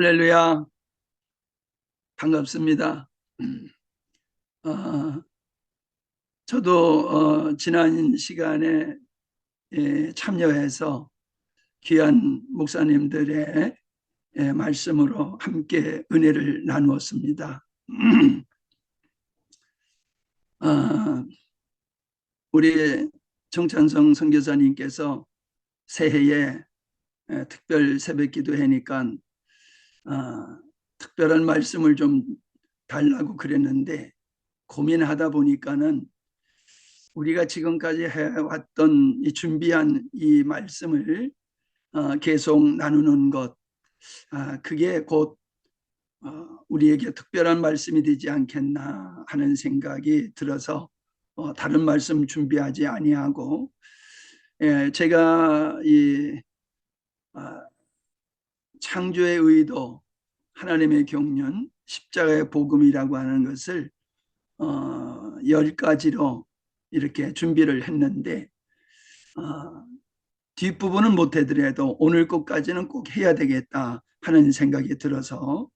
할렐루야, 반갑습니다. 어, 저도 지난 시간에 참여해서 귀한 목사님들의 말씀으로 함께 은혜를 나누었습니다. 어, 우리 정찬성 선교사님께서 새해에 특별 새벽 기도회니까 특별한 말씀을 좀 달라고 그랬는데 고민하다 보니까는 우리가 지금까지 해왔던 이 준비한 이 말씀을 계속 나누는 것, 그게 곧 우리에게 특별한 말씀이 되지 않겠나 하는 생각이 들어서 다른 말씀 준비하지 아니하고, 제가 이 아, 창조의 의도, 하나님의 경륜, 십자가의 복음이라고 하는 것을 10가지로 이렇게 준비를 했는데, 뒷부분은 못하더라도 오늘 것까지는 꼭 해야 되겠다 하는 생각이 들어서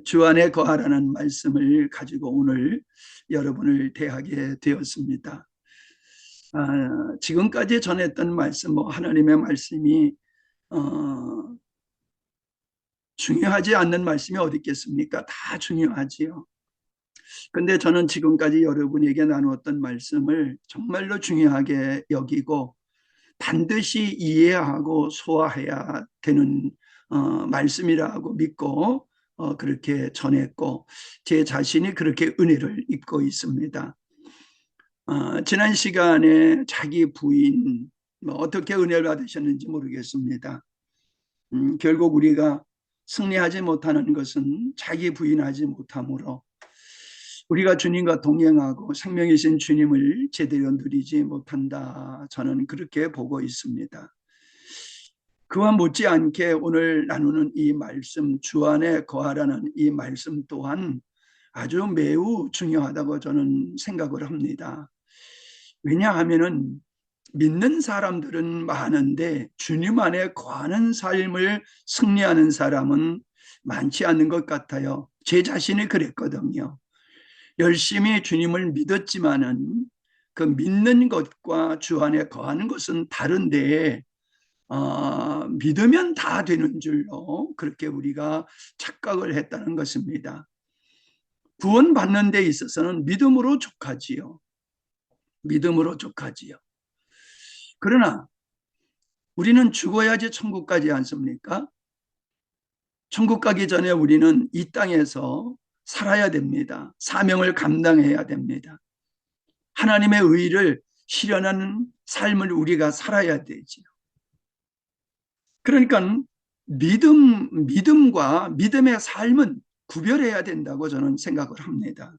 주 안에 거하라는 말씀을 가지고 오늘 여러분을 대하게 되었습니다. 지금까지 전했던 말씀, 하나님의 말씀이 중요하지 않는 말씀이 어디 있겠습니까? 다 중요하지요. 근데 저는 지금까지 여러분에게 나누었던 말씀을 정말로 중요하게 여기고 반드시 이해하고 소화해야 되는 말씀이라고 믿고 그렇게 전했고 제 자신이 그렇게 은혜를 입고 있습니다. 지난 시간에 자기 부인 어떻게 은혜를 받으셨는지 모르겠습니다. 결국 우리가 승리하지 못하는 것은 자기 부인하지 못함으로 우리가 주님과 동행하고 생명이신 주님을 제대로 누리지 못한다. 저는 그렇게 보고 있습니다. 그와 못지않게 오늘 나누는 이 말씀, 주 안에 거하라는 이 말씀 또한 아주 매우 중요하다고 저는 생각을 합니다. 왜냐하면은 믿는 사람들은 많은데 주님 안에 거하는 삶을 승리하는 사람은 많지 않은 것 같아요. 제 자신이 그랬거든요. 열심히 주님을 믿었지만은 그 믿는 것과 주 안에 거하는 것은 다른데 믿으면 다 되는 줄로 그렇게 우리가 착각을 했다는 것입니다. 구원받는 데 있어서는 믿음으로 족하지요. 믿음으로 족하지요. 그러나 우리는 죽어야지 천국 가지 않습니까? 천국 가기 전에 우리는 이 땅에서 살아야 됩니다. 사명을 감당해야 됩니다. 하나님의 의를 실현하는 삶을 우리가 살아야 되지요. 그러니까 믿음과 믿음의 삶은 구별해야 된다고 저는 생각을 합니다.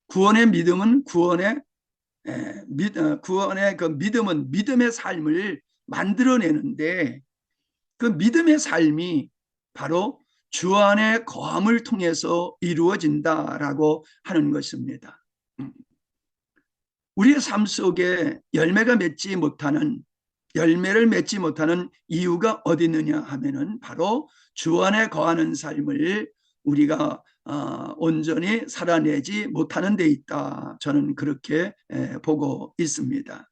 구원의 믿음은 구원의 그 믿음은 믿음의 삶을 만들어내는데 그 믿음의 삶이 바로 주 안에 거함을 통해서 이루어진다라고 하는 것입니다. 우리의 삶 속에 열매를 맺지 못하는 이유가 어디 있느냐 하면은 바로 주 안에 거하는 삶을 우리가 온전히 살아내지 못하는 데 있다. 저는 그렇게 보고 있습니다.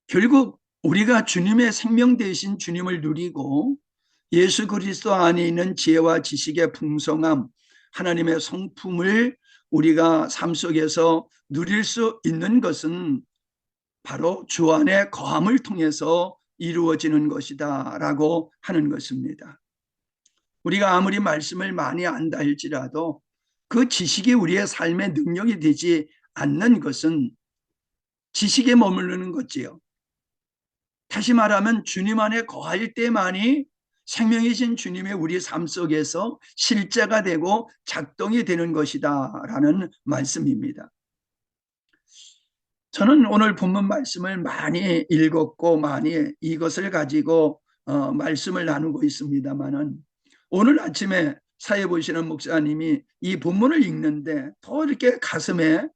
결국 우리가 주님의 생명 되신 주님을 누리고 예수 그리스도 안에 있는 지혜와 지식의 풍성함, 하나님의 성품을 우리가 삶 속에서 누릴 수 있는 것은 바로 주 안에 거함을 통해서 이루어지는 것이다 라고 하는 것입니다. 우리가 아무리 말씀을 많이 안다 할지라도 그 지식이 우리의 삶의 능력이 되지 않는 것은 지식에 머무르는 거지요. 다시 말하면 주님 안에 거할 때만이 생명이신 주님의 우리 삶 속에서 실제가 되고 작동이 되는 것이다 라는 말씀입니다. 저는 오늘 본문 말씀을 많이 읽었고 많이 이것을 가지고 말씀을 나누고 있습니다만은 오늘 아침에 사회 보시는 목사님이 이 본문을 읽는데 더 이렇게 가슴에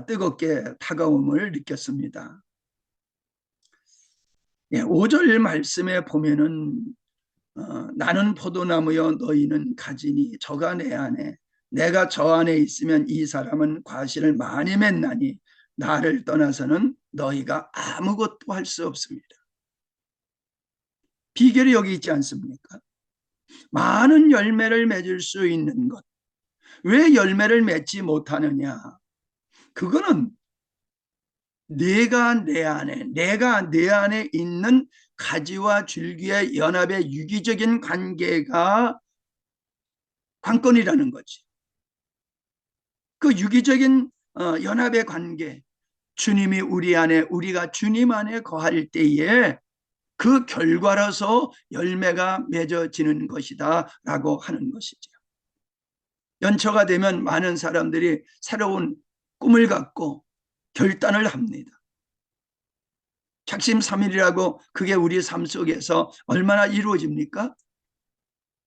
뜨겁게 다가옴을 느꼈습니다. 5절 말씀에 보면은 나는 포도나무여 너희는 가지니 저가 내 안에 내가 저 안에 있으면 이 사람은 과실을 많이 맺나니 나를 떠나서는 너희가 아무것도 할 수 없습니다. 비결이 여기 있지 않습니까? 많은 열매를 맺을 수 있는 것. 왜 열매를 맺지 못하느냐? 그거는 내가 내 안에 있는 가지와 줄기의 연합의 유기적인 관계가 관건이라는 거지. 그 유기적인 연합의 관계, 주님이 우리 안에, 우리가 주님 안에 거할 때에 그 결과로서 열매가 맺어지는 것이다 라고 하는 것이죠. 연초가 되면 많은 사람들이 새로운 꿈을 갖고 결단을 합니다. 작심삼일이라고 그게 우리 삶 속에서 얼마나 이루어집니까?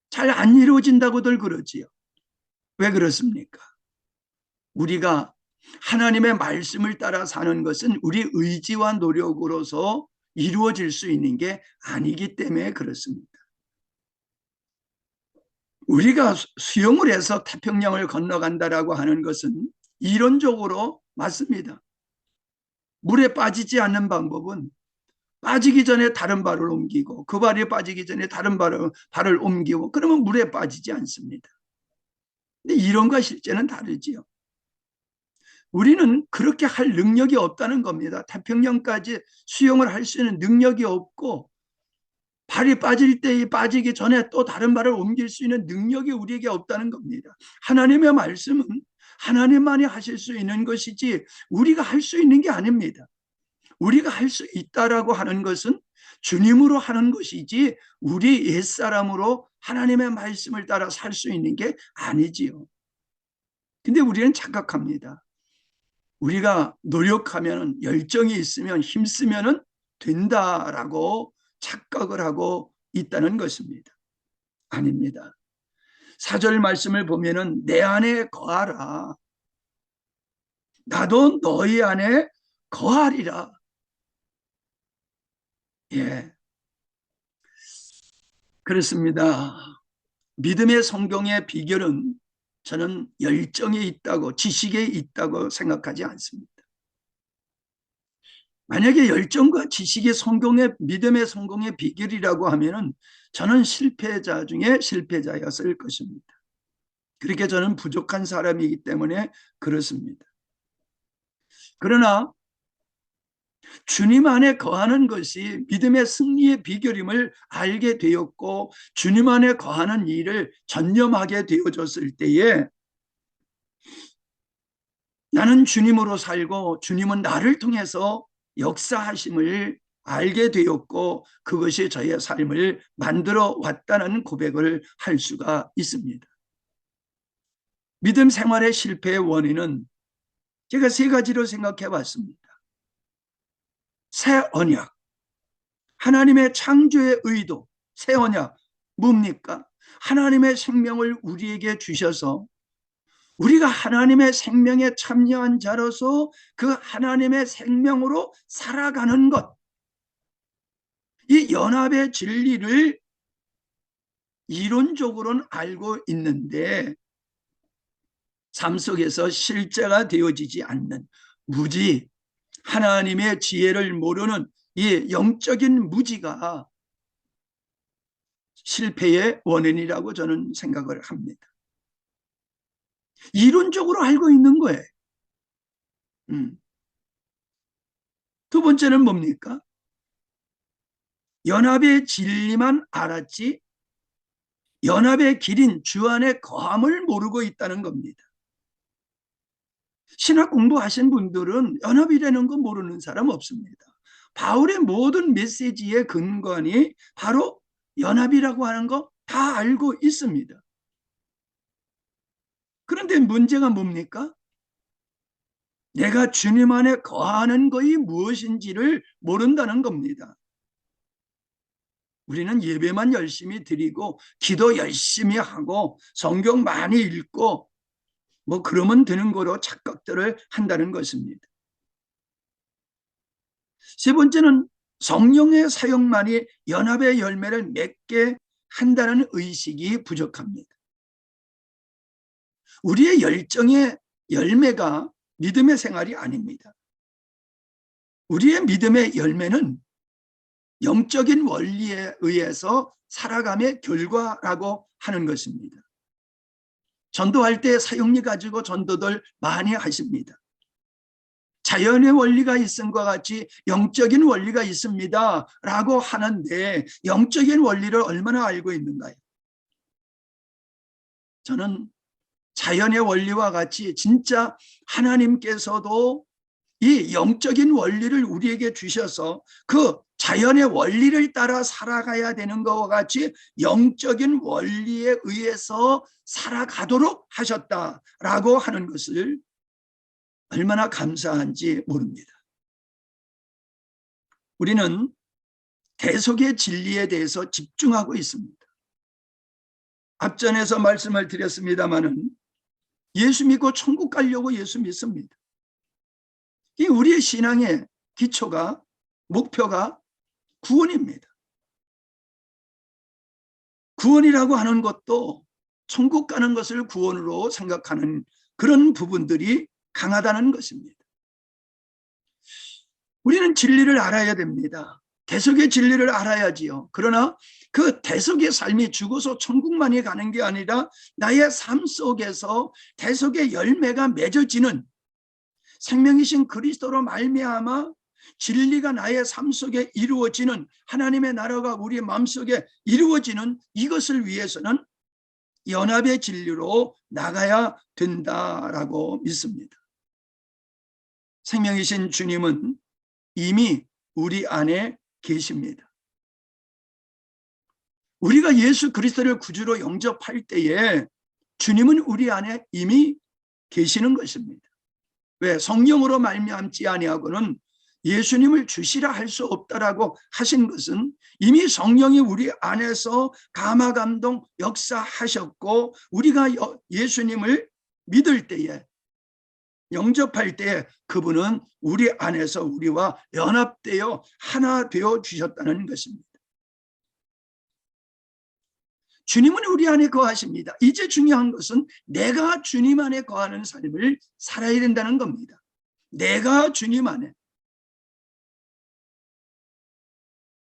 잘 안 이루어진다고들 그러지요. 왜 그렇습니까? 우리가 하나님의 말씀을 따라 사는 것은 우리 의지와 노력으로서 이루어질 수 있는 게 아니기 때문에 그렇습니다. 우리가 수영을 해서 태평양을 건너간다라고 하는 것은 이론적으로 맞습니다. 물에 빠지지 않는 방법은 빠지기 전에 다른 발을 옮기고 그 발이 빠지기 전에 다른 발을 옮기고 그러면 물에 빠지지 않습니다. 근데 이론과 실제는 다르지요. 우리는 그렇게 할 능력이 없다는 겁니다. 태평양까지 수영을 할 수 있는 능력이 없고 발이 빠질 때 빠지기 전에 또 다른 발을 옮길 수 있는 능력이 우리에게 없다는 겁니다. 하나님의 말씀은 하나님만이 하실 수 있는 것이지 우리가 할 수 있는 게 아닙니다. 우리가 할 수 있다라고 하는 것은 주님으로 하는 것이지 우리 옛사람으로 하나님의 말씀을 따라 살 수 있는 게 아니지요. 근데 우리는 착각합니다. 우리가 노력하면 열정이 있으면 힘쓰면 된다라고 착각을 하고 있다는 것입니다. 아닙니다. 4절 말씀을 보면은 내 안에 거하라. 나도 너희 안에 거하리라. 예, 그렇습니다. 믿음의 성공의 비결은 저는 열정에 있다고 지식에 있다고 생각하지 않습니다. 만약에 열정과 지식이 성공의 믿음의 성공의 비결이라고 하면은 저는 실패자 중에 실패자였을 것입니다. 그렇게 저는 부족한 사람이기 때문에 그렇습니다. 그러나 주님 안에 거하는 것이 믿음의 승리의 비결임을 알게 되었고 주님 안에 거하는 일을 전념하게 되어졌을 때에 나는 주님으로 살고 주님은 나를 통해서 역사하심을 알게 되었고 그것이 저의 삶을 만들어 왔다는 고백을 할 수가 있습니다. 믿음 생활의 실패의 원인은 제가 세 가지로 생각해 봤습니다. 새 언약, 하나님의 창조의 의도, 새 언약 뭡니까? 하나님의 생명을 우리에게 주셔서 우리가 하나님의 생명에 참여한 자로서 그 하나님의 생명으로 살아가는 것, 이 연합의 진리를 이론적으로는 알고 있는데 삶 속에서 실제가 되어지지 않는 무지, 하나님의 지혜를 모르는 이 영적인 무지가 실패의 원인이라고 저는 생각을 합니다. 이론적으로 알고 있는 거예요. 두 번째는 뭡니까? 연합의 진리만 알았지 연합의 길인 주 안에 거함을 모르고 있다는 겁니다. 신학 공부하신 분들은 연합이라는 거 모르는 사람 없습니다. 바울의 모든 메시지의 근간이 바로 연합이라고 하는 거 다 알고 있습니다. 그런데 문제가 뭡니까? 내가 주님 안에 거하는 것이 무엇인지를 모른다는 겁니다. 우리는 예배만 열심히 드리고 기도 열심히 하고 성경 많이 읽고 뭐 그러면 되는 거로 착각들을 한다는 것입니다. 세 번째는 성령의 사역만이 연합의 열매를 맺게 한다는 의식이 부족합니다. 우리의 열정의 열매가 믿음의 생활이 아닙니다. 우리의 믿음의 열매는 영적인 원리에 의해서 살아감의 결과라고 하는 것입니다. 전도할 때 사용리 가지고 전도들 많이 하십니다. 자연의 원리가 있음과 같이 영적인 원리가 있습니다 라고 하는데 영적인 원리를 얼마나 알고 있는가요? 저는 자연의 원리와 같이 진짜 하나님께서도 이 영적인 원리를 우리에게 주셔서 그 자연의 원리를 따라 살아가야 되는 것과 같이 영적인 원리에 의해서 살아가도록 하셨다라고 하는 것을 얼마나 감사한지 모릅니다. 우리는 대속의 진리에 대해서 집중하고 있습니다. 앞전에서 말씀을 드렸습니다마는 예수 믿고 천국 가려고 예수 믿습니다. 이 우리의 신앙의 기초가 목표가 구원입니다. 구원이라고 하는 것도 천국 가는 것을 구원으로 생각하는 그런 부분들이 강하다는 것입니다. 우리는 진리를 알아야 됩니다. 대속의 진리를 알아야지요. 그러나 그 대속의 삶이 죽어서 천국만이 가는 게 아니라 나의 삶 속에서 대속의 열매가 맺어지는 생명이신 그리스도로 말미암아 진리가 나의 삶 속에 이루어지는 하나님의 나라가 우리의 마음속에 이루어지는 이것을 위해서는 연합의 진리로 나가야 된다라고 믿습니다. 생명이신 주님은 이미 우리 안에 계십니다. 우리가 예수 그리스도를 구주로 영접할 때에 주님은 우리 안에 이미 계시는 것입니다. 왜? 성령으로 말미암지 아니하고는 예수님을 주시라 할 수 없다라고 하신 것은 이미 성령이 우리 안에서 감화감동 역사하셨고 우리가 예수님을 믿을 때에 영접할 때에 그분은 우리 안에서 우리와 연합되어 하나 되어 주셨다는 것입니다. 주님은 우리 안에 거하십니다. 이제 중요한 것은 내가 주님 안에 거하는 삶을 살아야 된다는 겁니다. 내가 주님 안에.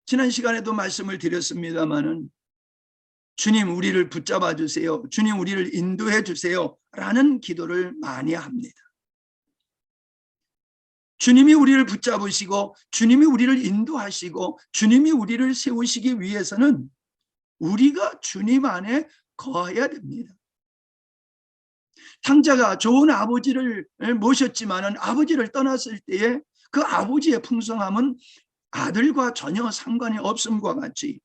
지난 시간에도 말씀을 드렸습니다마는 주님 우리를 붙잡아 주세요. 주님 우리를 인도해 주세요. 라는 기도를 많이 합니다. 주님이 우리를 붙잡으시고 주님이 우리를 인도하시고 주님이 우리를 세우시기 위해서는 우리가 주님 안에 거해야 됩니다. 탕자가 좋은 아버지를 모셨지만은 아버지를 떠났을 때에 그 아버지의 풍성함은 아들과 전혀 상관이 없음과 같이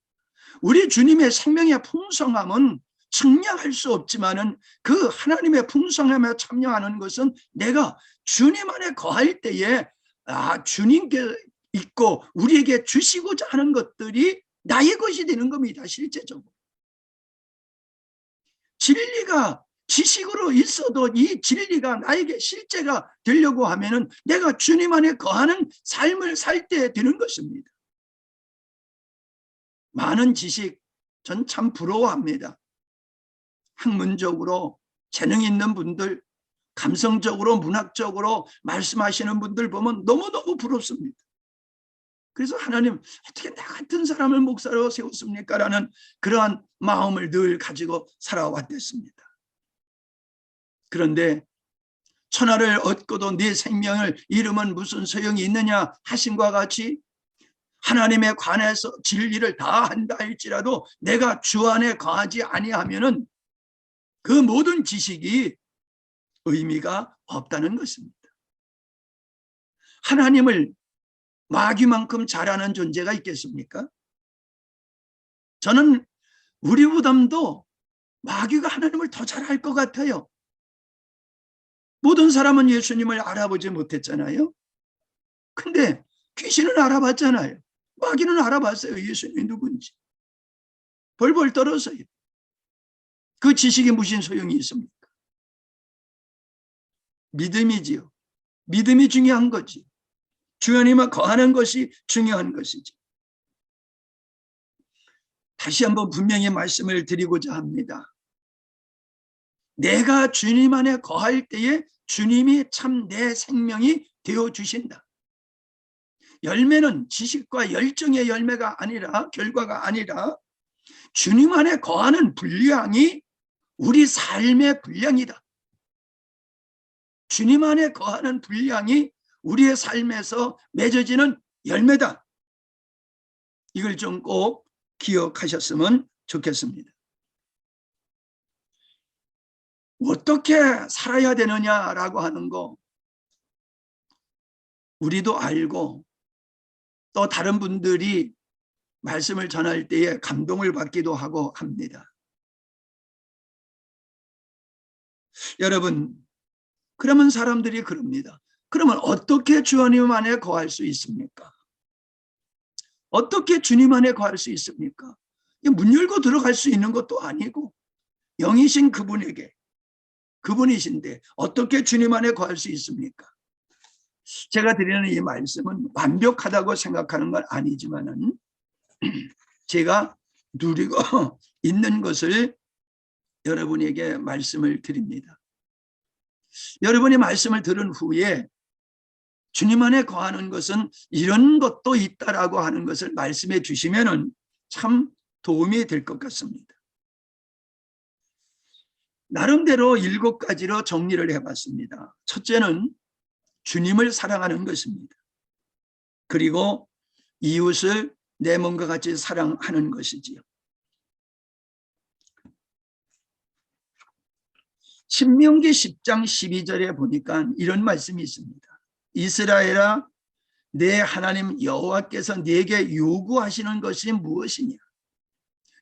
우리 주님의 생명의 풍성함은 측량할 수 없지만은 그 하나님의 풍성함에 참여하는 것은 내가 주님 안에 거할 때에 주님께 있고 우리에게 주시고자 하는 것들이 나의 것이 되는 겁니다. 실제적으로. 진리가 지식으로 있어도 이 진리가 나에게 실제가 되려고 하면은 내가 주님 안에 거하는 삶을 살 때 되는 것입니다. 많은 지식 전 참 부러워합니다. 학문적으로 재능 있는 분들, 감성적으로 문학적으로 말씀하시는 분들 보면 너무너무 부럽습니다. 그래서 하나님 어떻게 나 같은 사람을 목사로 세웠습니까? 라는 그러한 마음을 늘 가지고 살아왔댔습니다. 그런데 천하를 얻고도 네 생명을 잃으면 무슨 소용이 있느냐 하신과 같이 하나님에 관해서 진리를 다 한다 할지라도 내가 주 안에 거하지 아니하면은 그 모든 지식이 의미가 없다는 것입니다. 하나님을 마귀만큼 잘하는 존재가 있겠습니까? 저는 우리보다도 마귀가 하나님을 더 잘할 것 같아요. 모든 사람은 예수님을 알아보지 못했잖아요. 근데 귀신은 알아봤잖아요. 마귀는 알아봤어요. 예수님이 누군지. 벌벌 떨어서요. 그 지식이 무슨 소용이 있습니까? 믿음이지요. 믿음이 중요한 거지. 주님과 거하는 것이 중요한 것이지. 다시 한번 분명히 말씀을 드리고자 합니다. 내가 주님 안에 거할 때에 주님이 참 내 생명이 되어 주신다. 열매는 지식과 열정의 열매가 아니라, 결과가 아니라 주님 안에 거하는 분량이 우리 삶의 분량이다. 주님 안에 거하는 분량이 우리의 삶에서 맺어지는 열매다. 이걸 좀 꼭 기억하셨으면 좋겠습니다. 어떻게 살아야 되느냐라고 하는 거 우리도 알고, 또 다른 분들이 말씀을 전할 때에 감동을 받기도 하고 합니다. 여러분, 그러면 사람들이 그럽니다. 그러면 어떻게 주님 안에 거할 수 있습니까? 어떻게 주님 안에 거할 수 있습니까? 문 열고 들어갈 수 있는 것도 아니고 영이신 그분이신데 어떻게 주님 안에 거할 수 있습니까? 제가 드리는 이 말씀은 완벽하다고 생각하는 건 아니지만은 제가 누리고 있는 것을 여러분에게 말씀을 드립니다. 여러분이 말씀을 들은 후에 주님 안에 거하는 것은 이런 것도 있다라고 하는 것을 말씀해 주시면은 참 도움이 될 것 같습니다. 나름대로 7가지로 정리를 해봤습니다. 첫째는 주님을 사랑하는 것입니다. 그리고 이웃을 내 몸과 같이 사랑하는 것이지요. 신명기 10장 12절에 보니까 이런 말씀이 있습니다. 이스라엘아, 내 하나님 여호와께서 네게 요구하시는 것이 무엇이냐?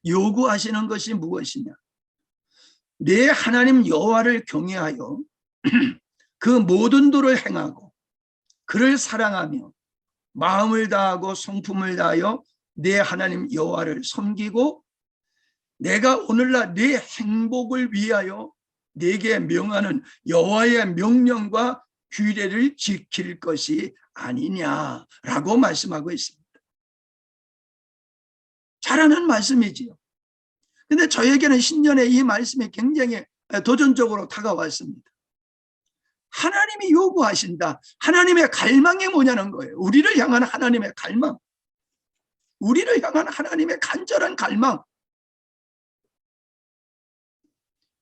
요구하시는 것이 무엇이냐? 내 하나님 여호와를 경외하여 그 모든 도를 행하고 그를 사랑하며 마음을 다하고 성품을 다하여 내 하나님 여호와를 섬기고 내가 오늘날 네 행복을 위하여 네게 명하는 여호와의 명령과 규례를 지킬 것이 아니냐라고 말씀하고 있습니다. 잘하는 말씀이지요. 근데 저에게는 신년에 이 말씀이 굉장히 도전적으로 다가왔습니다. 하나님이 요구하신다. 하나님의 갈망이 뭐냐는 거예요. 우리를 향한 하나님의 갈망. 우리를 향한 하나님의 간절한 갈망.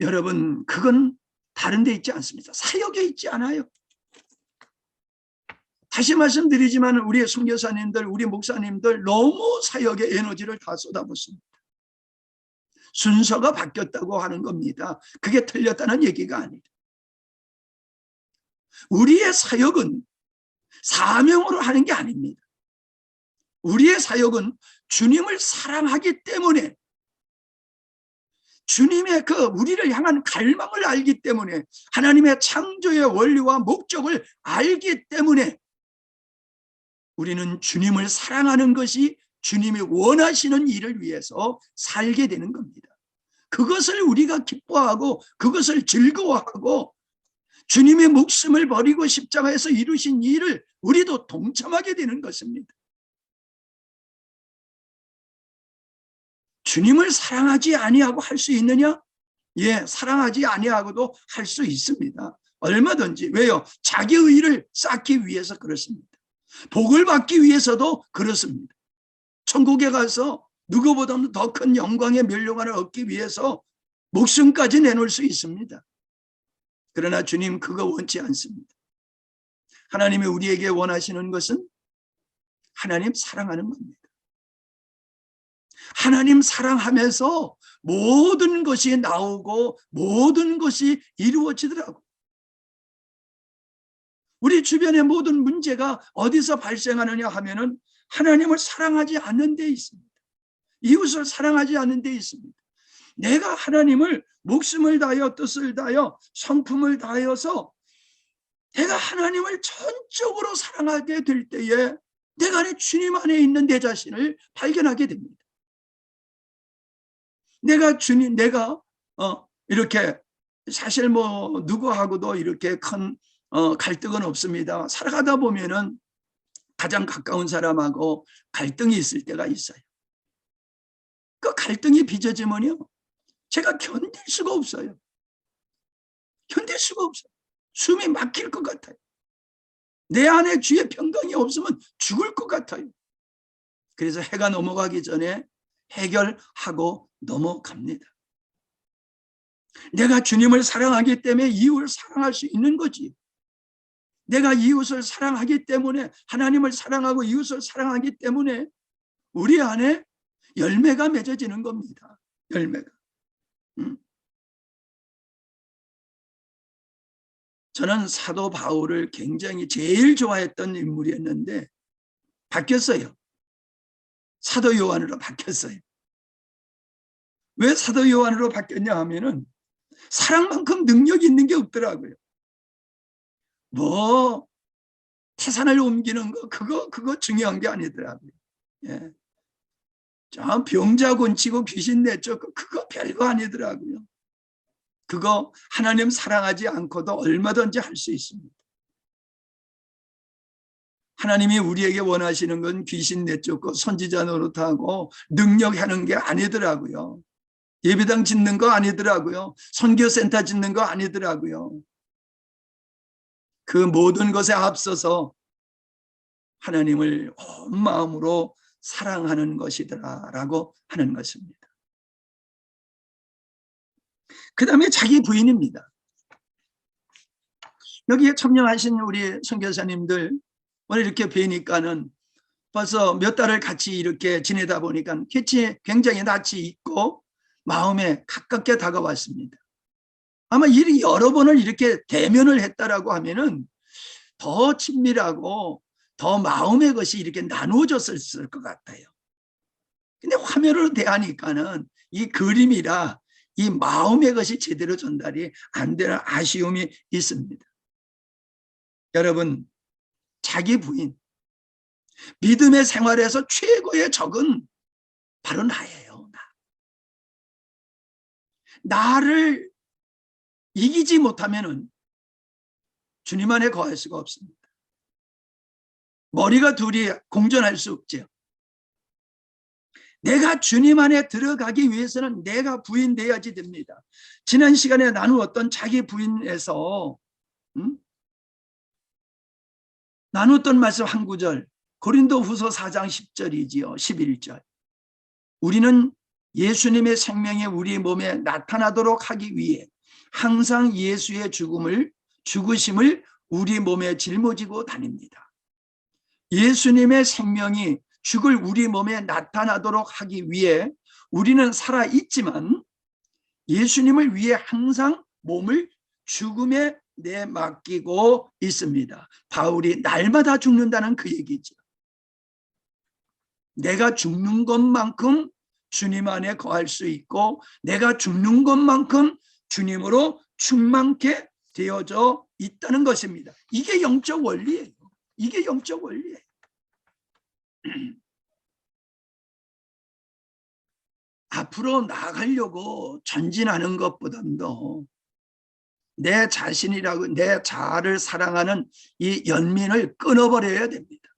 여러분, 그건 다른 데 있지 않습니다. 사역에 있지 않아요. 다시 말씀드리지만 우리 선교사님들, 우리 목사님들 너무 사역에 에너지를 다 쏟아붓습니다. 순서가 바뀌었다고 하는 겁니다. 그게 틀렸다는 얘기가 아니다. 우리의 사역은 사명으로 하는 게 아닙니다. 우리의 사역은 주님을 사랑하기 때문에, 주님의 그 우리를 향한 갈망을 알기 때문에, 하나님의 창조의 원리와 목적을 알기 때문에 우리는 주님을 사랑하는 것이 주님이 원하시는 일을 위해서 살게 되는 겁니다. 그것을 우리가 기뻐하고 그것을 즐거워하고 주님의 목숨을 버리고 십자가에서 이루신 일을 우리도 동참하게 되는 것입니다. 주님을 사랑하지 아니하고 할 수 있느냐? 예, 사랑하지 아니하고도 할 수 있습니다. 얼마든지. 왜요? 자기 의를 쌓기 위해서 그렇습니다. 복을 받기 위해서도 그렇습니다. 천국에 가서 누구보다도 더 큰 영광의 면류관을 얻기 위해서 목숨까지 내놓을 수 있습니다. 그러나 주님 그거 원치 않습니다. 하나님이 우리에게 원하시는 것은 하나님 사랑하는 겁니다. 하나님 사랑하면서 모든 것이 나오고 모든 것이 이루어지더라고요. 우리 주변의 모든 문제가 어디서 발생하느냐 하면은 하나님을 사랑하지 않는 데 있습니다. 이웃을 사랑하지 않는 데 있습니다. 내가 하나님을 목숨을 다하여 뜻을 다하여 성품을 다하여서 내가 하나님을 전적으로 사랑하게 될 때에 내가 안에 주님 안에 있는 내 자신을 발견하게 됩니다. 내가 이렇게 사실 뭐 누구하고도 이렇게 큰 갈등은 없습니다. 살아가다 보면은 가장 가까운 사람하고 갈등이 있을 때가 있어요. 그 갈등이 빚어지면요, 제가 견딜 수가 없어요. 견딜 수가 없어요. 숨이 막힐 것 같아요. 내 안에 주의 평강이 없으면 죽을 것 같아요. 그래서 해가 넘어가기 전에 해결하고 넘어갑니다. 내가 주님을 사랑하기 때문에 이웃을 사랑할 수 있는 거지. 내가 이웃을 사랑하기 때문에, 하나님을 사랑하고 이웃을 사랑하기 때문에 우리 안에 열매가 맺어지는 겁니다. 열매가. 저는 사도 바울을 굉장히 제일 좋아했던 인물이었는데 바뀌었어요. 사도 요한으로 바뀌었어요. 왜 사도 요한으로 바뀌었냐 하면은 사랑만큼 능력이 있는 게 없더라고요. 뭐 태산을 옮기는 거 그거 중요한 게 아니더라고요. 예. 병자 고치고 귀신 내쫓고 그거 별거 아니더라고요. 그거 하나님 사랑하지 않고도 얼마든지 할 수 있습니다. 하나님이 우리에게 원하시는 건 귀신 내쫓고 선지자 노릇하고 능력하는 게 아니더라고요. 예배당 짓는 거 아니더라고요. 선교센터 짓는 거 아니더라고요. 그 모든 것에 앞서서 하나님을 온 마음으로 사랑하는 것이더라라고 하는 것입니다. 그 다음에 자기 부인입니다. 여기에 참여하신 우리 선교사님들 오늘 이렇게 뵈니까는 벌써 몇 달을 같이 이렇게 지내다 보니까 굉장히 낯이 있고 마음에 가깝게 다가왔습니다. 아마 여러 번을 이렇게 대면을 했다라고 하면은 더 친밀하고 더 마음의 것이 이렇게 나누어졌을 것 같아요. 근데 화면으로 대하니까는 이 그림이라 이 마음의 것이 제대로 전달이 안 되는 아쉬움이 있습니다. 여러분, 자기 부인, 믿음의 생활에서 최고의 적은 바로 나예요. 나를 이기지 못하면은 주님 안에 거할 수가 없습니다. 머리가 둘이 공존할 수 없죠. 내가 주님 안에 들어가기 위해서는 내가 부인돼야지 됩니다. 지난 시간에 나누었던 자기 부인에서 나누었던 말씀 한 구절, 고린도후서 4장 10절이지요. 11절. 우리는 예수님의 생명이 우리 몸에 나타나도록 하기 위해 항상 예수의 죽으심을 우리 몸에 짊어지고 다닙니다. 예수님의 생명이 죽을 우리 몸에 나타나도록 하기 위해 우리는 살아있지만 예수님을 위해 항상 몸을 죽음에 내맡기고 있습니다. 바울이 날마다 죽는다는 그 얘기죠. 내가 죽는 것만큼 주님 안에 거할 수 있고 내가 죽는 것만큼 주님으로 충만케 되어져 있다는 것입니다. 이게 영적 원리예요. 이게 영적 원리예요. 앞으로 나아가려고 전진하는 것보다도 내 자신이라고 내 자아를 사랑하는 이 연민을 끊어버려야 됩니다.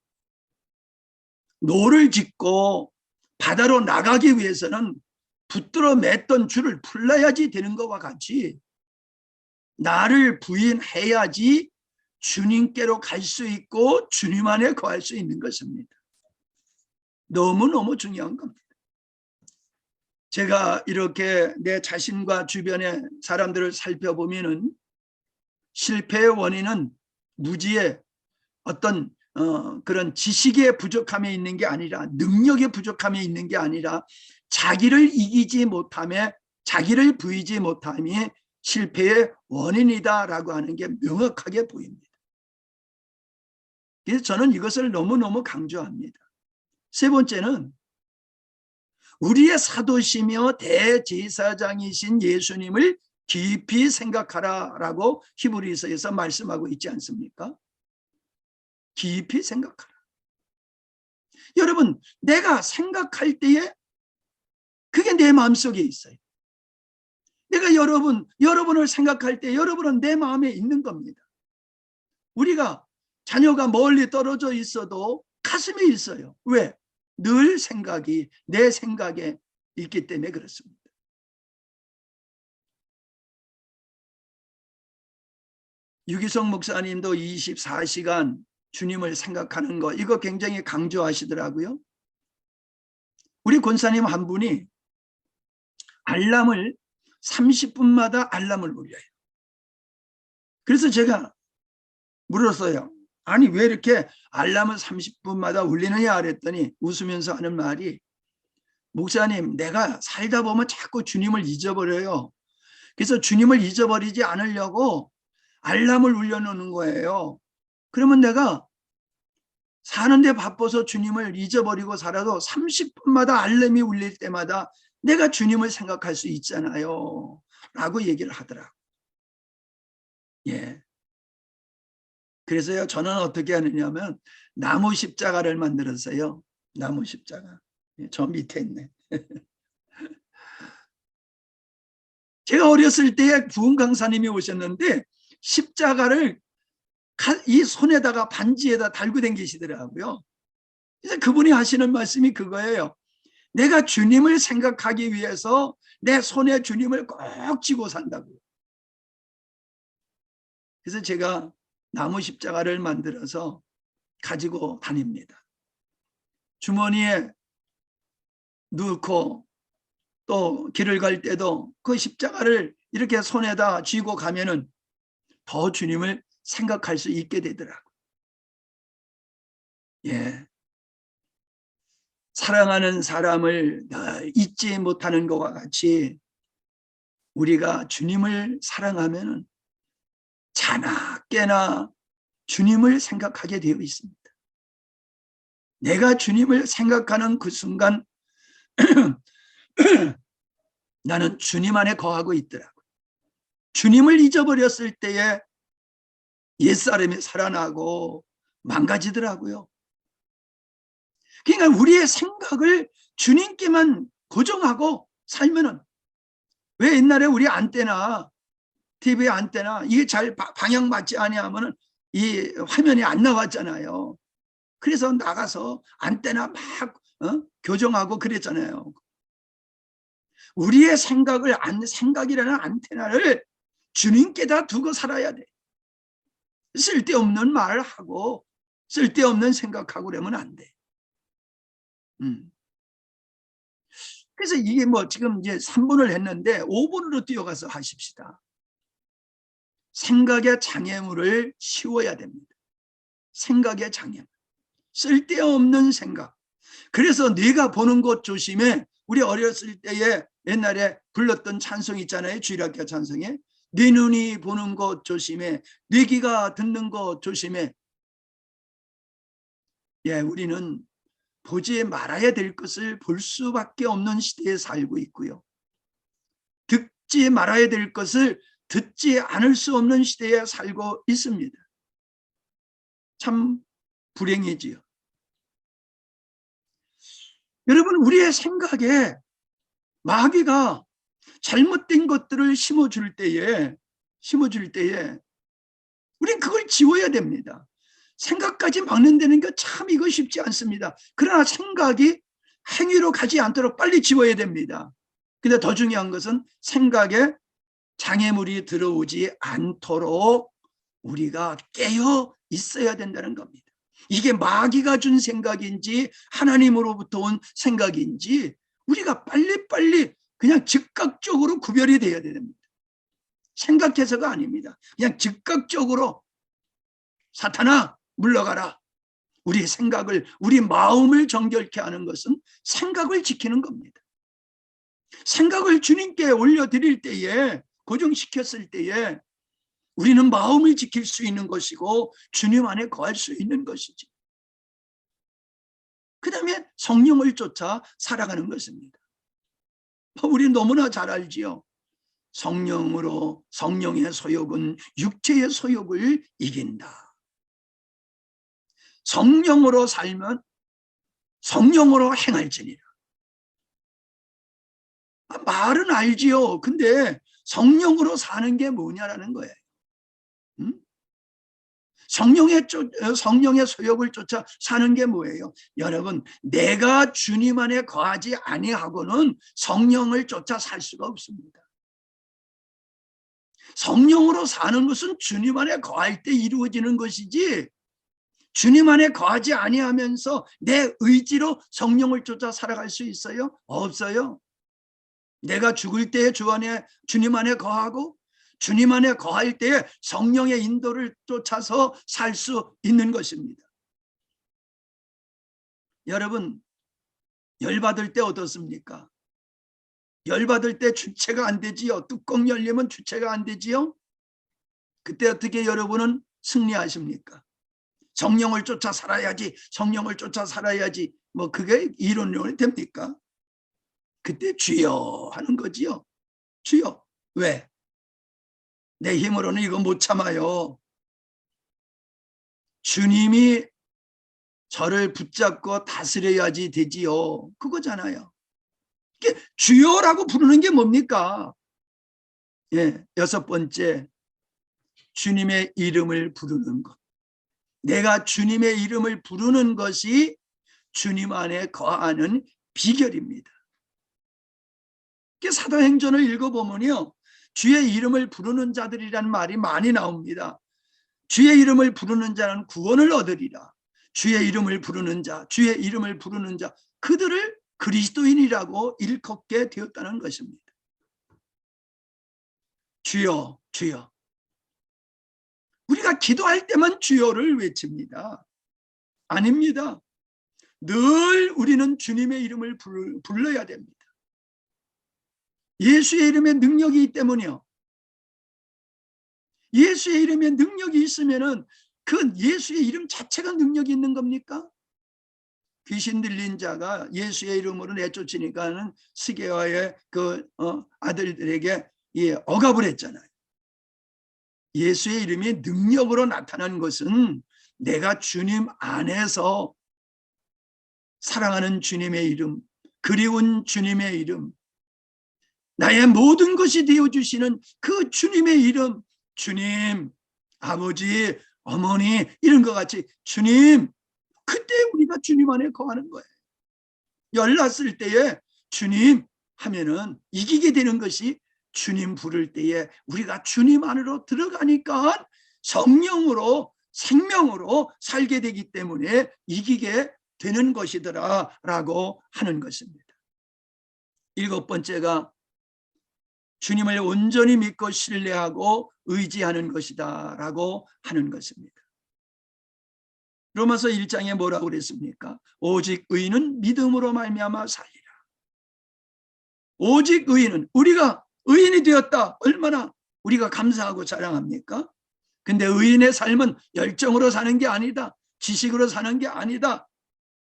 노를 짓고 바다로 나가기 위해서는 붙들어 맸던 줄을 풀어야지 되는 것과 같이 나를 부인해야지 주님께로 갈 수 있고 주님 안에 거할 수 있는 것입니다. 너무너무 중요한 겁니다. 제가 이렇게 내 자신과 주변의 사람들을 살펴보면은 실패의 원인은 무지의 어떤 그런 지식의 부족함에 있는 게 아니라 능력의 부족함에 있는 게 아니라 자기를 이기지 못함에 자기를 부이지 못함이 실패의 원인이다라고 하는 게 명확하게 보입니다. 그래서 저는 이것을 너무너무 강조합니다. 세 번째는 우리의 사도시며 대제사장이신 예수님을 깊이 생각하라라고 히브리서에서 말씀하고 있지 않습니까? 깊이 생각하라. 여러분, 내가 생각할 때에 그게 내 마음속에 있어요. 내가 여러분을 생각할 때 여러분은 내 마음에 있는 겁니다. 우리가 자녀가 멀리 떨어져 있어도 가슴에 있어요. 왜? 늘 내 생각에 있기 때문에 그렇습니다. 유기성 목사님도 24시간 주님을 생각하는 거 이거 굉장히 강조하시더라고요. 우리 권사님 한 분이 알람을 30분마다 알람을 울려요. 그래서 제가 물었어요. 아니 왜 이렇게 알람을 30분마다 울리느냐 그랬더니 웃으면서 하는 말이 목사님 내가 살다 보면 자꾸 주님을 잊어버려요. 그래서 주님을 잊어버리지 않으려고 알람을 울려놓는 거예요. 그러면 내가 사는데 바빠서 주님을 잊어버리고 살아도 30분마다 알람이 울릴 때마다 내가 주님을 생각할 수 있잖아요. 라고 얘기를 하더라고요. 예. 그래서요, 저는 어떻게 하느냐면 나무 십자가를 만들었어요. 나무 십자가. 저 밑에 있네. 제가 어렸을 때에 부흥 강사님이 오셨는데 십자가를 이 손에다가 반지에다 달고 다니시더라고요. 그래서 그분이 하시는 말씀이 그거예요. 내가 주님을 생각하기 위해서 내 손에 주님을 꼭 쥐고 산다고요. 그래서 제가 나무 십자가를 만들어서 가지고 다닙니다. 주머니에 넣고 또 길을 갈 때도 그 십자가를 이렇게 손에다 쥐고 가면은 더 주님을 생각할 수 있게 되더라고요. 예. 사랑하는 사람을 잊지 못하는 것과 같이 우리가 주님을 사랑하면 자나 깨나 주님을 생각하게 되어 있습니다. 내가 주님을 생각하는 그 순간 나는 주님 안에 거하고 있더라고요. 주님을 잊어버렸을 때에 옛사람이 살아나고 망가지더라고요. 그러니까 우리의 생각을 주님께만 고정하고 살면은 왜 옛날에 우리 안테나 TV 안테나 이게 잘 방향 맞지 아니하면은 이 화면이 안 나왔잖아요. 그래서 나가서 안테나 막 교정하고 그랬잖아요. 우리의 생각이라는 안테나를 주님께다 두고 살아야 돼. 쓸데없는 말을 하고 쓸데없는 생각하고 그러면 안 돼. 그래서 이게 뭐 지금 이제 3분을 했는데 5분으로 뛰어가서 하십시다. 생각의 장애물을 씌워야 됩니다. 생각의 장애물. 쓸데없는 생각. 그래서 네가 보는 것 조심해. 우리 어렸을 때에 옛날에 불렀던 찬송 있잖아요. 주일학교 찬송에. 네 눈이 보는 것 조심해. 네 귀가 듣는 것 조심해. 예, 우리는 보지 말아야 될 것을 볼 수밖에 없는 시대에 살고 있고요. 듣지 말아야 될 것을 듣지 않을 수 없는 시대에 살고 있습니다. 참 불행이지요. 여러분, 우리의 생각에 마귀가 잘못된 것들을 심어줄 때에 우린 그걸 지워야 됩니다. 생각까지 막는다는 게 참 이거 쉽지 않습니다. 그러나 생각이 행위로 가지 않도록 빨리 지워야 됩니다. 근데 더 중요한 것은 생각에 장애물이 들어오지 않도록 우리가 깨어 있어야 된다는 겁니다. 이게 마귀가 준 생각인지 하나님으로부터 온 생각인지 우리가 빨리빨리 그냥 즉각적으로 구별이 돼야 됩니다. 생각해서가 아닙니다. 그냥 즉각적으로 사탄아 물러가라. 우리 생각을, 우리 마음을 정결케 하는 것은 생각을 지키는 겁니다. 생각을 주님께 올려드릴 때에, 고정시켰을 때에 우리는 마음을 지킬 수 있는 것이고 주님 안에 거할 수 있는 것이지. 그 다음에 성령을 쫓아 살아가는 것입니다. 우리 너무나 잘 알지요. 성령의 소욕은 육체의 소욕을 이긴다. 성령으로 살면 성령으로 행할지니라. 말은 알지요. 근데 성령으로 사는 게 뭐냐라는 거예요. 성령의 소욕을 쫓아 사는 게 뭐예요? 여러분, 내가 주님 안에 거하지 아니하고는 성령을 쫓아 살 수가 없습니다. 성령으로 사는 것은 주님 안에 거할 때 이루어지는 것이지, 주님 안에 거하지 아니하면서 내 의지로 성령을 쫓아 살아갈 수 있어요? 없어요. 내가 죽을 때에 주님 안에 거하고 주님 안에 거할 때에 성령의 인도를 쫓아서 살 수 있는 것입니다. 여러분, 열받을 때 어떻습니까? 열받을 때 주체가 안 되지요. 뚜껑 열리면 주체가 안 되지요. 그때 어떻게 여러분은 승리하십니까? 성령을 쫓아 살아야지, 성령을 쫓아 살아야지, 뭐 그게 이론이 됩니까? 그때 주여 하는 거지요. 주여. 왜? 내 힘으로는 이거 못 참아요. 주님이 저를 붙잡고 다스려야지 되지요. 그거잖아요. 주여라고 부르는 게 뭡니까? 예, 6번째, 주님의 이름을 부르는 것. 내가 주님의 이름을 부르는 것이 주님 안에 거하는 비결입니다. 사도행전을 읽어보면요, 주의 이름을 부르는 자들이라는 말이 많이 나옵니다. 주의 이름을 부르는 자는 구원을 얻으리라. 주의 이름을 부르는 자, 주의 이름을 부르는 자, 그들을 그리스도인이라고 일컫게 되었다는 것입니다. 주여, 주여. 우리가 기도할 때만 주여를 외칩니다. 아닙니다. 늘 우리는 주님의 이름을 불러야 됩니다. 예수의 이름에 능력이 있기 때문이요. 예수의 이름에 능력이 있으면은 그 예수의 이름 자체가 능력이 있는 겁니까? 귀신 들린 자가 예수의 이름으로 내쫓으니까는 스게와의 그 아들들에게 억압을 했잖아요. 예수의 이름이 능력으로 나타난 것은 내가 주님 안에서 사랑하는 주님의 이름, 그리운 주님의 이름, 나의 모든 것이 되어주시는 그 주님의 이름, 주님, 아버지, 어머니 이런 것 같이 주님, 그때 우리가 주님 안에 거하는 거예요. 열났을 때에 주님 하면은 이기게 되는 것이 주님 부를 때에 우리가 주님 안으로 들어가니까 성령으로 생명으로 살게 되기 때문에 이기게 되는 것이더라라고 하는 것입니다. 7번째가 주님을 온전히 믿고 신뢰하고 의지하는 것이다라고 하는 것입니다. 로마서 1장에 뭐라고 그랬습니까? 오직 의인은 믿음으로 말미암아 살리라. 오직 의인은, 우리가 의인이 되었다. 얼마나 우리가 감사하고 자랑합니까? 근데 의인의 삶은 열정으로 사는 게 아니다. 지식으로 사는 게 아니다.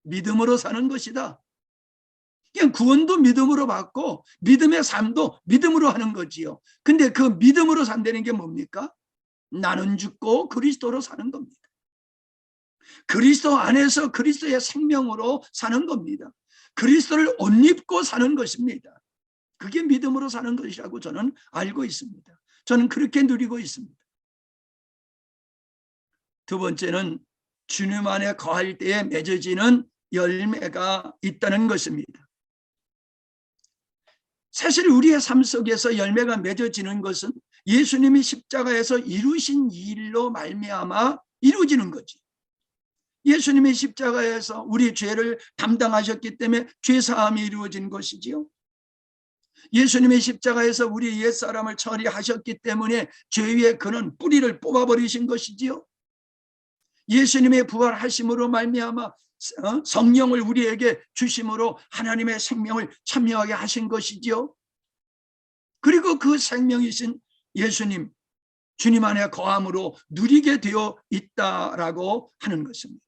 믿음으로 사는 것이다. 그냥 구원도 믿음으로 받고 믿음의 삶도 믿음으로 하는 거지요. 근데 그 믿음으로 산다는 게 뭡니까? 나는 죽고 그리스도로 사는 겁니다. 그리스도 안에서 그리스도의 생명으로 사는 겁니다. 그리스도를 옷 입고 사는 것입니다. 그게 믿음으로 사는 것이라고 저는 알고 있습니다. 저는 그렇게 누리고 있습니다. 두 번째는 주님 안에 거할 때에 맺어지는 열매가 있다는 것입니다. 사실 우리의 삶 속에서 열매가 맺어지는 것은 예수님이 십자가에서 이루신 일로 말미암아 이루어지는 거지. 예수님이 십자가에서 우리 죄를 담당하셨기 때문에 죄사함이 이루어진 것이지요. 예수님이 십자가에서 우리 옛사람을 처리하셨기 때문에 죄의 근원 뿌리를 뽑아버리신 것이지요. 예수님의 부활하심으로 말미암아 성령을 우리에게 주심으로 하나님의 생명을 참여하게 하신 것이지요. 그리고 그 생명이신 예수님, 주님 안에 거함으로 누리게 되어 있다라고 하는 것입니다.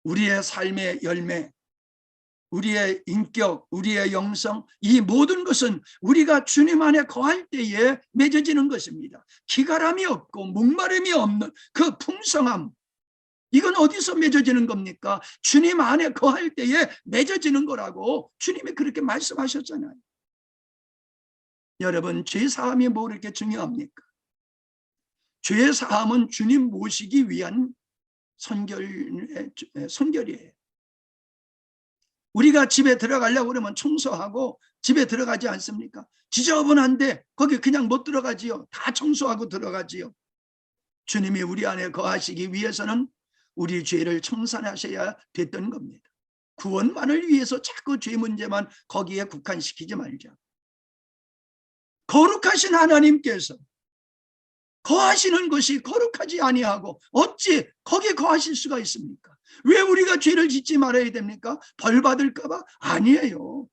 우리의 삶의 열매, 우리의 인격, 우리의 영성, 이 모든 것은 우리가 주님 안에 거할 때에 맺어지는 것입니다. 기가람이 없고 목마름이 없는 그 풍성함, 이건 어디서 맺어지는 겁니까? 주님 안에 거할 때에 맺어지는 거라고 주님이 그렇게 말씀하셨잖아요. 여러분, 죄사함이 뭐 그렇게 중요합니까? 죄 사함은 주님 모시기 위한 선결이에요. 우리가 집에 들어가려고 그러면 청소하고 집에 들어가지 않습니까? 지저분한데 거기 그냥 못 들어가지요. 다 청소하고 들어가지요. 주님이 우리 안에 거하시기 위해서는 우리 죄를 청산하셔야 됐던 겁니다. 구원만을 위해서 자꾸 죄 문제만 거기에 국한시키지 말자. 거룩하신 하나님께서 거하시는 것이 거룩하지 아니하고 어찌 거기에 거하실 수가 있습니까? 왜 우리가 죄를 짓지 말아야 됩니까? 벌 받을까 봐? 아니에요.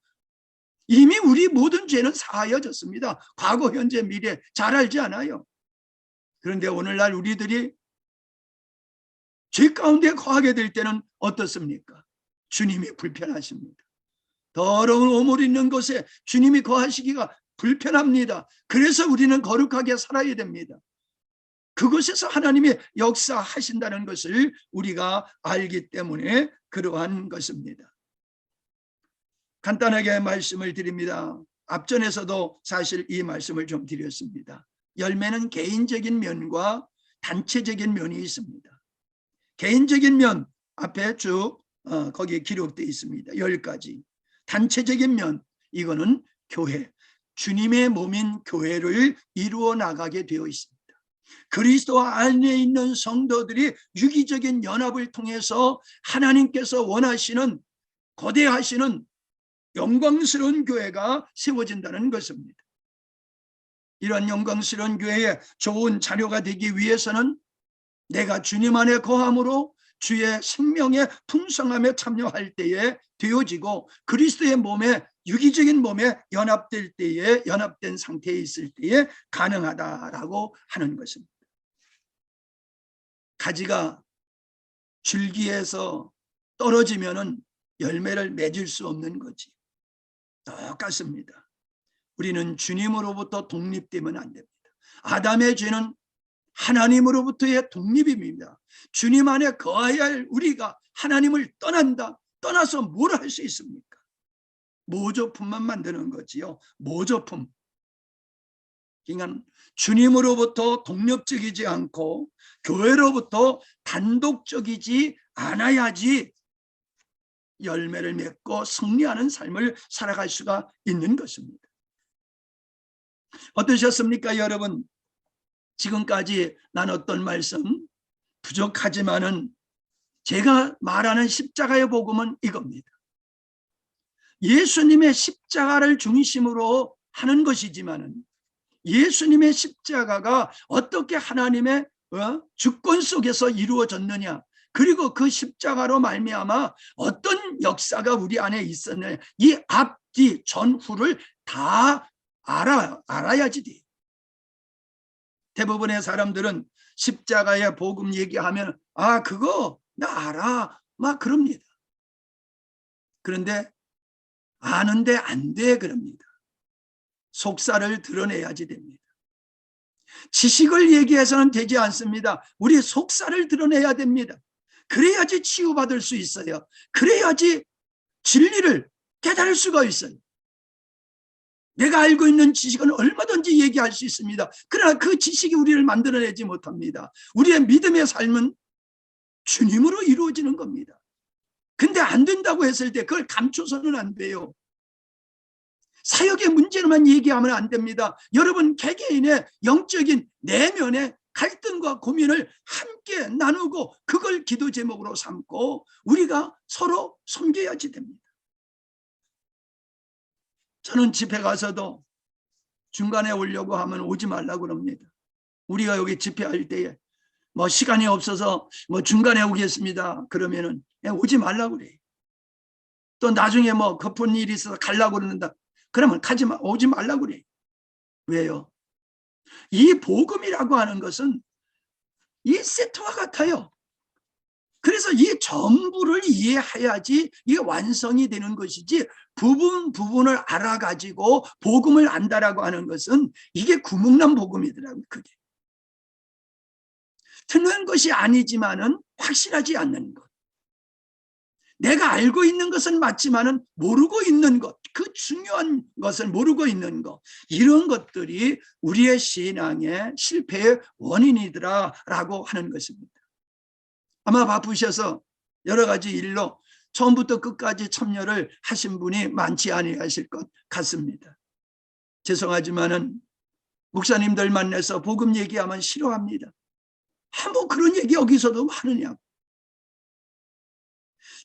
이미 우리 모든 죄는 사하여졌습니다. 과거, 현재, 미래 잘 알지 않아요? 그런데 오늘날 우리들이 죄 가운데 거하게 될 때는 어떻습니까? 주님이 불편하십니다. 더러운 오물 있는 곳에 주님이 거하시기가 불편합니다. 그래서 우리는 거룩하게 살아야 됩니다. 그곳에서 하나님이 역사하신다는 것을 우리가 알기 때문에 그러한 것입니다. 간단하게 말씀을 드립니다. 앞전에서도 사실 이 말씀을 좀 드렸습니다. 열매는 개인적인 면과 단체적인 면이 있습니다. 개인적인 면 앞에 쭉 거기에 기록되어 있습니다. 10가지. 단체적인 면, 이거는 교회, 주님의 몸인 교회를 이루어 나가게 되어 있습니다. 그리스도 안에 있는 성도들이 유기적인 연합을 통해서 하나님께서 원하시는 거대하시는 영광스러운 교회가 세워진다는 것입니다. 이런 영광스러운 교회의 좋은 자료가 되기 위해서는 내가 주님 안에 거함으로 주의 생명의 풍성함에 참여할 때에 되어지고 그리스도의 몸에 유기적인 몸에 연합될 때에 연합된 상태에 있을 때에 가능하다라고 하는 것입니다. 가지가 줄기에서 떨어지면은 열매를 맺을 수 없는 거지. 똑같습니다. 우리는 주님으로부터 독립되면 안 됩니다. 아담의 죄는 하나님으로부터의 독립입니다. 주님 안에 거해야 할 우리가 하나님을 떠난다. 떠나서 뭘 할 수 있습니까? 모조품만 만드는 거지요. 모조품. 그러니까 주님으로부터 독립적이지 않고 교회로부터 단독적이지 않아야지 열매를 맺고 승리하는 삶을 살아갈 수가 있는 것입니다. 어떠셨습니까, 여러분? 지금까지 나눴던 말씀 부족하지만은 제가 말하는 십자가의 복음은 이겁니다. 예수님의 십자가를 중심으로 하는 것이지만은 예수님의 십자가가 어떻게 하나님의 주권 속에서 이루어졌느냐, 그리고 그 십자가로 말미암아 어떤 역사가 우리 안에 있었느냐, 이 앞뒤 전후를 다 알아야지 돼. 대부분의 사람들은 십자가의 복음 얘기하면 그거 나 알아 막 그럽니다. 그런데 아는데 안 돼 그럽니다. 속살을 드러내야지 됩니다. 지식을 얘기해서는 되지 않습니다. 우리 속살을 드러내야 됩니다. 그래야지 치유받을 수 있어요. 그래야지 진리를 깨달을 수가 있어요. 내가 알고 있는 지식은 얼마든지 얘기할 수 있습니다. 그러나 그 지식이 우리를 만들어내지 못합니다. 우리의 믿음의 삶은 주님으로 이루어지는 겁니다. 근데 안 된다고 했을 때 그걸 감춰서는 안 돼요. 사역의 문제로만 얘기하면 안 됩니다. 여러분 개개인의 영적인 내면의 갈등과 고민을 함께 나누고 그걸 기도 제목으로 삼고 우리가 서로 섬겨야지 됩니다. 저는 집회 가서도 중간에 오려고 하면 오지 말라고 그럽니다. 우리가 여기 집회할 때에 뭐 시간이 없어서 뭐 중간에 오겠습니다. 그러면은 오지 말라고 그래요. 또 나중에 뭐 급한 일이 있어서 가려고 그러는다. 그러면 가지 마, 오지 말라고 그래요. 왜요? 이 복음이라고 하는 것은 이 세트와 같아요. 그래서 이 전부를 이해해야지 이게 완성이 되는 것이지 부분을 알아가지고 복음을 안다라고 하는 것은 이게 구멍난 복음이더라고요. 그게. 틀린 것이 아니지만은 확실하지 않는 것. 내가 알고 있는 것은 맞지만은 모르고 있는 것, 그 중요한 것을 모르고 있는 것, 이런 것들이 우리의 신앙의 실패의 원인이더라라고 하는 것입니다. 아마 바쁘셔서 여러 가지 일로 처음부터 끝까지 참여를 하신 분이 많지 아니하실 것 같습니다. 죄송하지만은 목사님들 만나서 복음 얘기하면 싫어합니다. 뭐 그런 얘기 여기서도 하느냐고.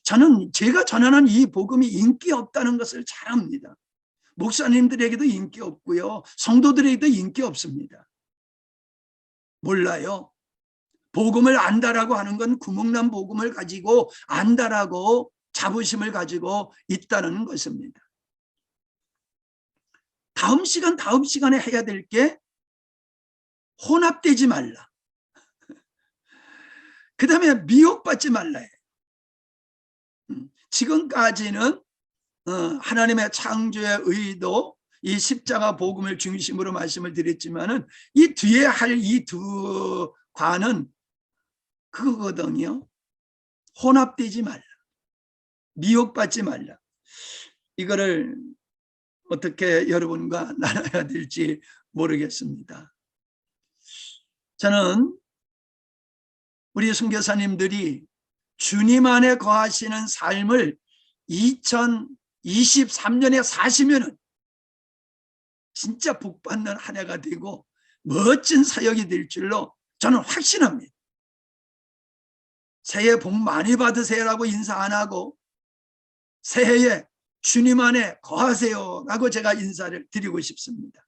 저는 제가 전하는 이 복음이 인기 없다는 것을 잘 압니다. 목사님들에게도 인기 없고요, 성도들에게도 인기 없습니다. 몰라요. 복음을 안다라고 하는 건 구멍난 복음을 가지고 안다라고 자부심을 가지고 있다는 것입니다. 다음 시간에 해야 될 게 혼합되지 말라. 그 다음에 미혹받지 말라. 지금까지는 하나님의 창조의 의도, 이 십자가 복음을 중심으로 말씀을 드렸지만은 이 뒤에 할 이 두 과는 그거거든요. 혼합되지 말라. 미혹받지 말라. 이거를 어떻게 여러분과 나눠야 될지 모르겠습니다. 저는 우리 선교사님들이 주님 안에 거하시는 삶을 2023년에 사시면은 진짜 복받는 한 해가 되고 멋진 사역이 될 줄로 저는 확신합니다. 새해 복 많이 받으세요라고 인사 안 하고 새해에 주님 안에 거하세요 라고 제가 인사를 드리고 싶습니다.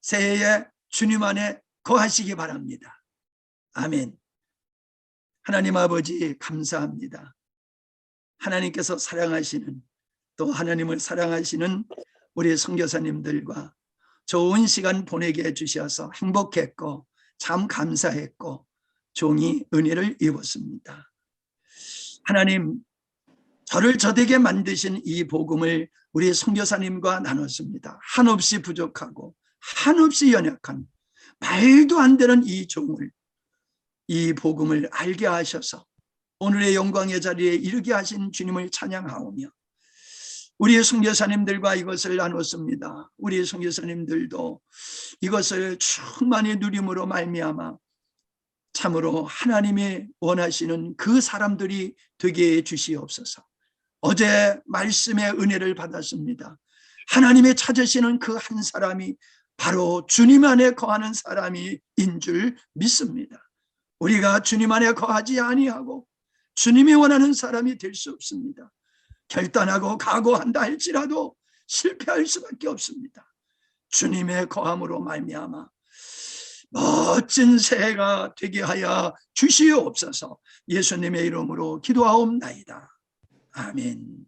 새해에 주님 안에 거하시기 바랍니다. 아멘. 하나님 아버지 감사합니다. 하나님께서 사랑하시는, 또 하나님을 사랑하시는 우리 선교사님들과 좋은 시간 보내게 해주셔서 행복했고 참 감사했고 종이 은혜를 입었습니다. 하나님, 저를 저되게 만드신 이 복음을 우리 선교사님과 나눴습니다. 한없이 부족하고 한없이 연약한 말도 안 되는 이 종을, 이 복음을 알게 하셔서 오늘의 영광의 자리에 이르게 하신 주님을 찬양하오며 우리 선교사님들과 이것을 나눴습니다. 우리 선교사님들도 이것을 충만히 누림으로 말미암아 참으로 하나님이 원하시는 그 사람들이 되게 해 주시옵소서. 어제 말씀의 은혜를 받았습니다. 하나님의 찾으시는 그 한 사람이 바로 주님 안에 거하는 사람인 줄 믿습니다. 우리가 주님 안에 거하지 아니하고 주님이 원하는 사람이 될 수 없습니다. 결단하고 각오한다 할지라도 실패할 수밖에 없습니다. 주님의 거함으로 말미암아 멋진 새해가 되게 하여 주시옵소서. 예수님의 이름으로 기도하옵나이다. 아멘.